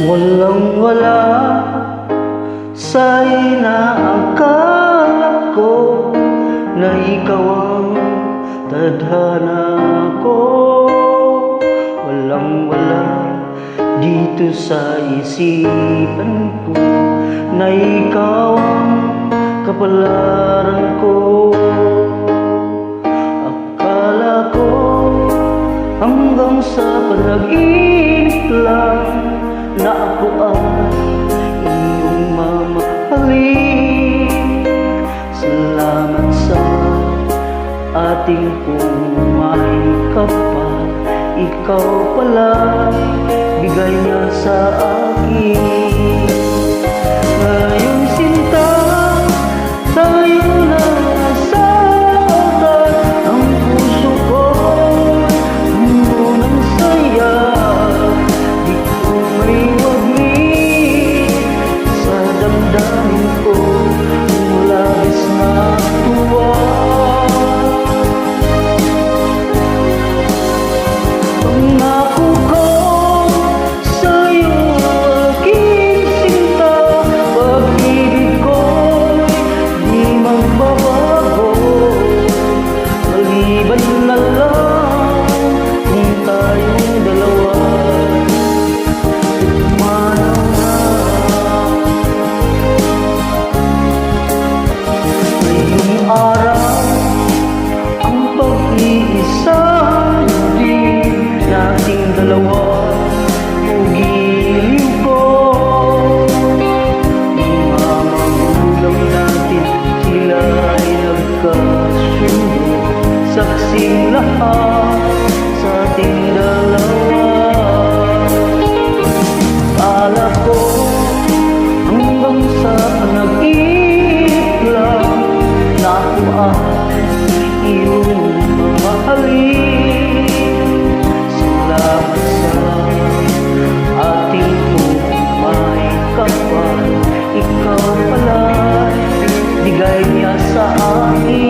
Walang-wala sa inaakala ko na ikaw ang tadhana ko. Walang-wala dito sa isipan ko na ikaw ang kapalaran ko. Akala ko hanggang sa panaginip lang na ako ay iyong mamahalin. Salamat sa ating may kapal, ikaw pala bigay niya sa akin. Ngayon sinta, tayo na sa oras, ang puso ko ng saya. Damdamin ko labis na tuwa. Pangako ko sa'yo aking sinta, pag-ibig ko'y di magbabago. Maliban na lang kung tayong dalawa araw, ang pag-iisang din nating dalawa. Ugiliw ko, mga magulang natin, sila ay nagkasundo. Saksing lahat sa ating dalawa. Akala ko hanggang sa panaginip lang na ako ay iyong mamahalin. Salamat sa ating may kapal, ikaw pala'y bigay niya sa akin.